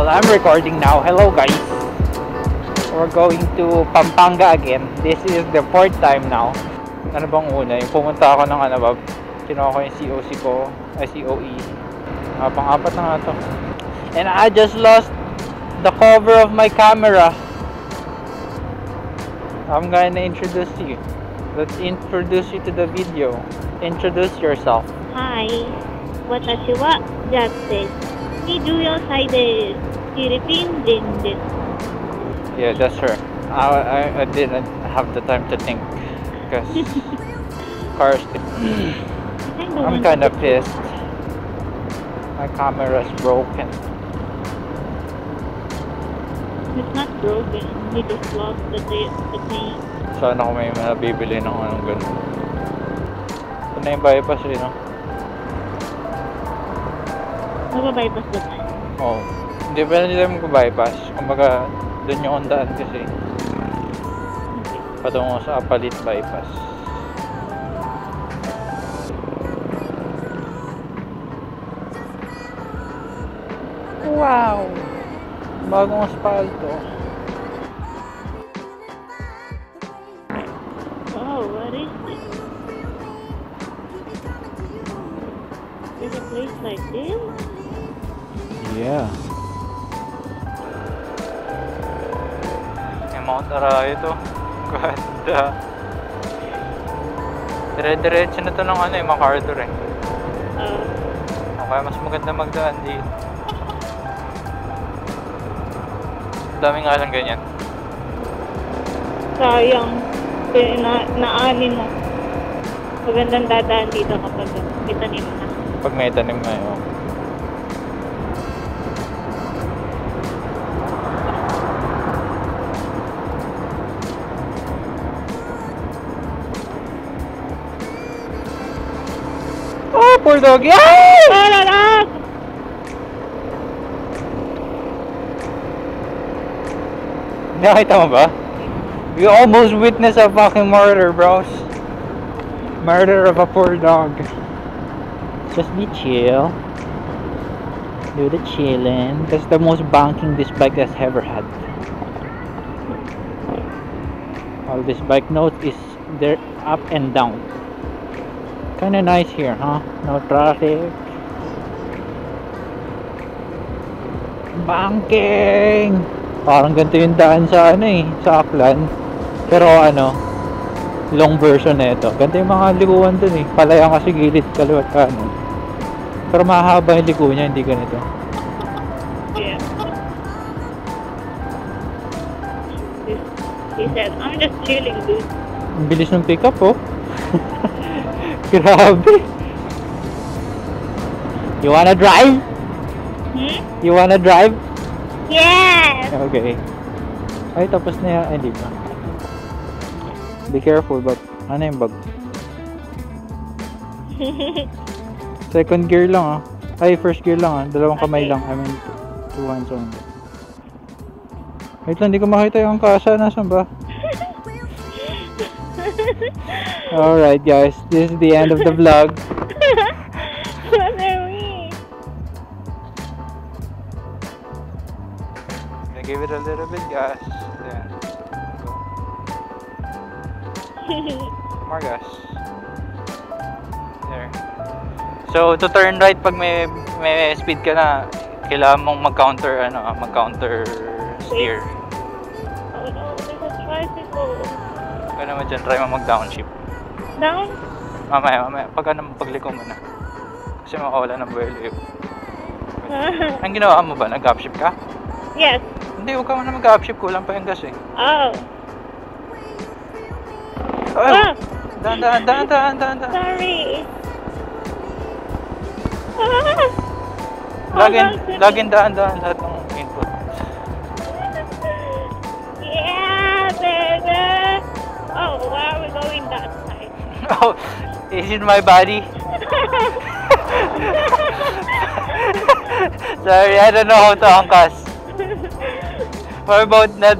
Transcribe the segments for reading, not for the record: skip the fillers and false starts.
Well, I'm recording now. Hello guys. We're going to Pampanga again. This is the 4th time now. Ano bang una? Yung pumunta ako ng ano ba? Kinuha ko yung COC ko. Ay, COE. Pang-apat na nga to. And I just lost the cover of my camera. I'm gonna introduce you. Let's introduce you to the video. Introduce yourself. Hi. 私はジャックです。24歳です。フィリピン人です。 Yeah, that's her. I didn't have the time to think because cars. I'm kind of pissed. My camera's broken. It's not broken. We just lost the thing. Sana kung may mabibili ng anong ganun. Ito na yung bypass eh, no? Magbabypass ba tayo? Oo. Hindi pa na tayo magbabypass. Kumbaga, doon yung ondaan kasi. Okay. Patungo sa Apalit bypass. Wow! Bagong asfalto. Oh, what is this? There's a place like this? Yeah. Yung Mount Arayat to. Ganda. Dire-diretso na to ng ano yung MacArthur eh. Okay, mas maganda magdaan dito. Dami nga lang ganyan. Sayang. Naanin na. Magandang dadaan dito kapag may tanim na. Pag may tanim nga yun. Oh, poor doggy! Ah! Nakita mo ba? We almost witnessed a fucking murder, bros. Murder of a poor dog. Just be chill. Do the chillin'. That's the most banking this bike has ever had. All this bike note is they're up and down. Kinda nice here, huh? No traffic. Banking! Parang ganito yung daan sa ano eh, sa Aklan. Pero ano, long version na ito. Ganito yung mga likuan dun eh. Palayan kasi gilid, kaliwat kanan. Pero mahaba yung liku niya, hindi ganito. Yeah. He said, I'm just chilling, dude. Ang bilis ng pick up, oh. Grabe. You wanna drive? Hmm? You wanna drive? Yes! Okay. Ay, tapos na yan. Ay, hindi pa. Be careful, but ano yung bag? Second gear lang ah. Ay, first gear lang ah. Dalawang kamay Okay. lang. I mean, two hands only. Wait lang, hindi ko makita yung kasa. Nasaan ba? Alright guys, this is the end of the vlog. What are we? Give it a little bit gas. Then go. More gas. There. So to turn right pag may speed ka na, kailangan mong mag-counter steer. Oh no, there's a tricycle. Kaya naman dyan, try mo mag-downshift. Down? Mamaya, pagliko mo na. Kasi makawala ng buwelo yun. Ang ginawa mo ba? Nag-upshift ka? Yes. Hindi, huwag ka muna mag-upshift. Kulang pa yung gas eh. Oh. Ay! Daan. Sorry. Laging daan lahat ng input. Yeah, baby. Oh, why are we going that side? Oh, is it my body? Sorry, I don't know how to angkas. What about not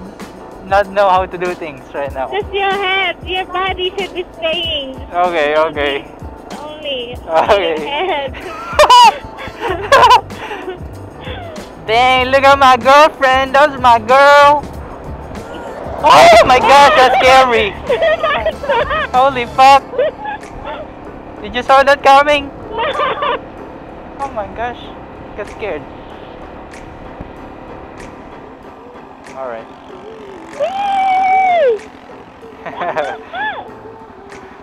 know how to do things right now? Just your head. Your body should be staying. Okay. Only Okay. your head. Dang, look at my girlfriend. That's my girl. Oh my gosh, that's scary. Holy fuck. Did you saw that coming? Oh my gosh. Got scared. Alright.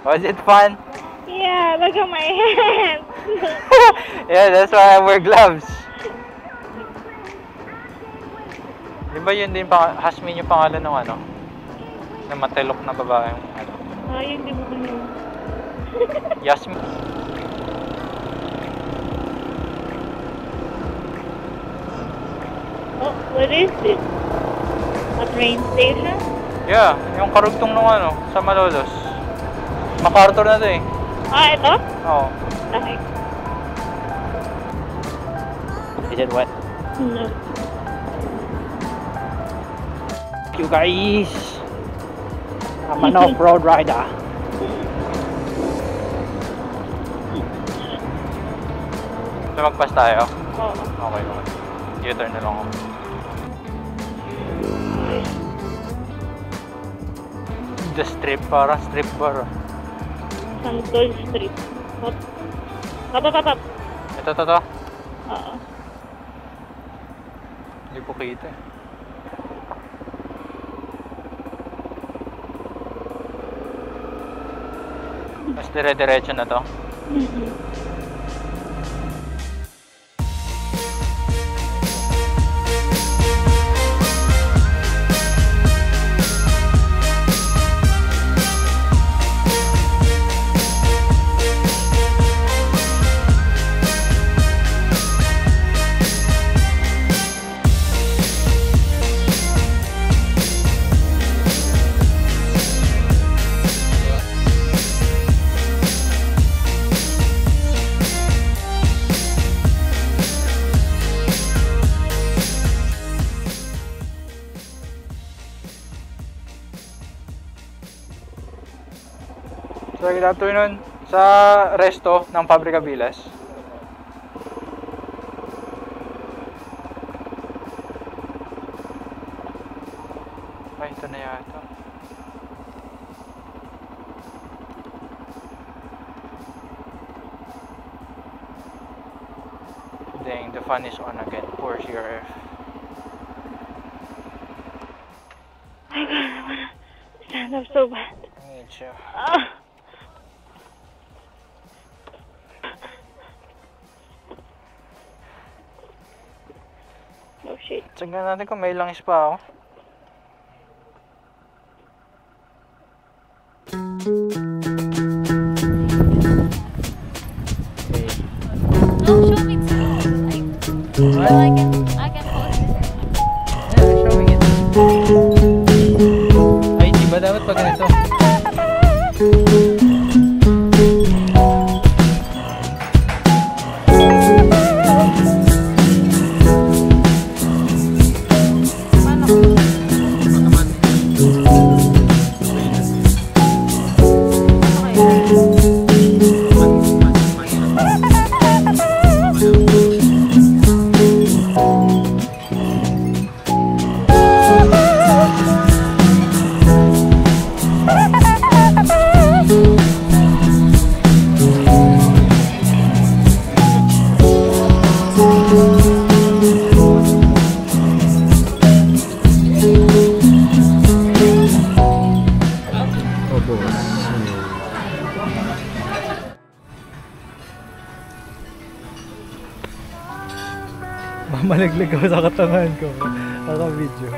Was it fun? Yeah, look at my hands. Yeah, that's why I wear gloves. Di ba yun din Hasmin yung pangalan ng ano? Na matilok na babae yung ano? Ay, hindi mo yun. Yasmin. Oh, what is this? A train station? Yeah, yung karugtong nung ano, sa Malolos. MacArthur na to eh. Ah, ito? Oo. Okay. Is it wet? No. Thank you guys! I'm an off-road rider. Lumagpas tayo? Oo. Okay, okay. U-turn na lang ako. The strip, parang strip bar. Santol Street. Hop. Hop, hop, hop, hop. Ito. Oo. Hindi po kita eh. Mas dire-diretso na to. So, good afternoon sa resto ng Pabrika Villas. Ay, ito na yata. Dang, the fan is on again. Poor CRF. My God, I wanna stand up so bad. I need you. Ah. Oh shit. Tingnan natin kung may langis pa ako. No, show me too. Like, well, I can post it. Yeah, showing it. Ay, di ba dapat pag ganito? Mamalaglag ako sa katangahan ko. Naka-video.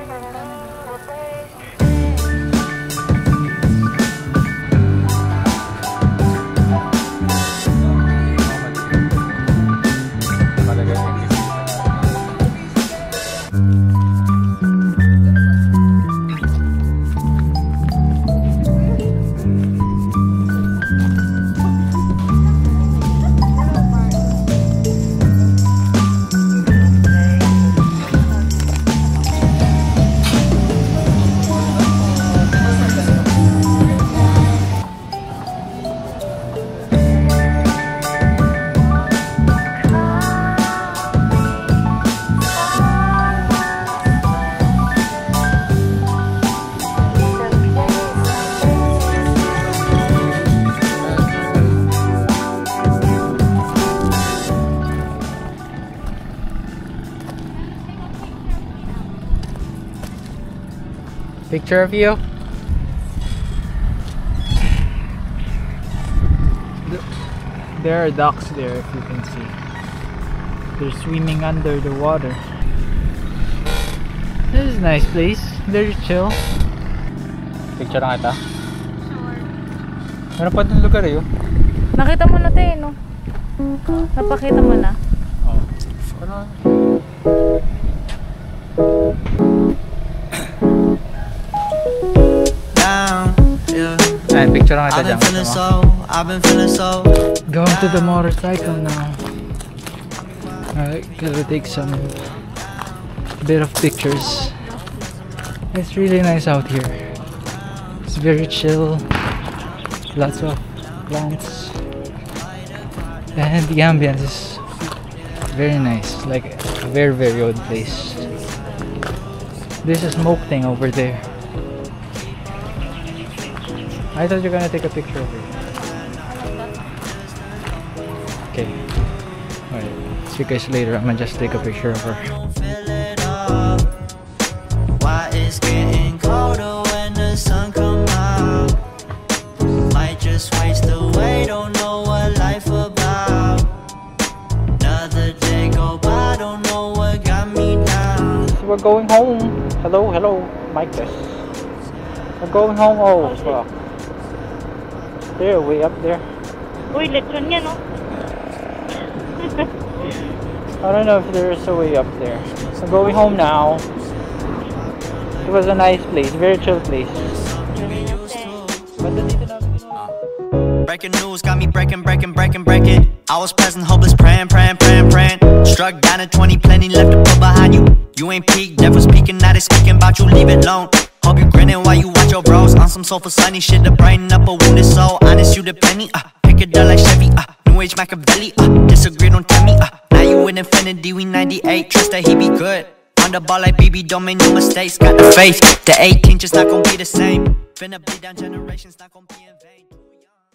Picture of you. There are ducks there, if you can see. They're swimming under the water. This is a nice place. Very chill. Picture lang kita. Sure. Meron pa din lugar eh. Nakita mo na tayo, no? Napakita mo na. Oh. Ayan, picture lang kita dyan. I've been feeling so. Going to the motorcycle now. I gotta take some bit of pictures. It's really nice out here. It's very chill. Lots of plants. And the ambience is very nice. Like a very old place. There's a smoke thing over there. I thought you were gonna take a picture of it. Okay. Alright. See you guys later. I'm gonna just take a picture of her. Why it's getting colder when the sun come out? Might just waste away, don't know what life about. Another day go by, don't know what got me down. So we're going home. Hello, mic test. We're going home. Oh, fuck. There, way up there. Uy, lechon yan, no? I don't know if there's a way up there. So going home now. It was a nice place, very chill place. Breaking news got me breaking. I was present, hopeless, praying. Struck down at 20, plenty left to put behind you. You ain't peaked, death was speaking, now they speaking about you, leave it alone. Hope you grinning while you watch your bros on some sofa sunny shit to brighten up a wounded soul. Honest, you the penny, pick it up like Chevy, New Age Machiavelli, disagree, don't tell me, now you in infinity, we 98, trust that he be good. On the ball like BB, don't make no mistakes, got the faith, the 18 just not gon' be the same. Finna bleed down generations, not gon' be in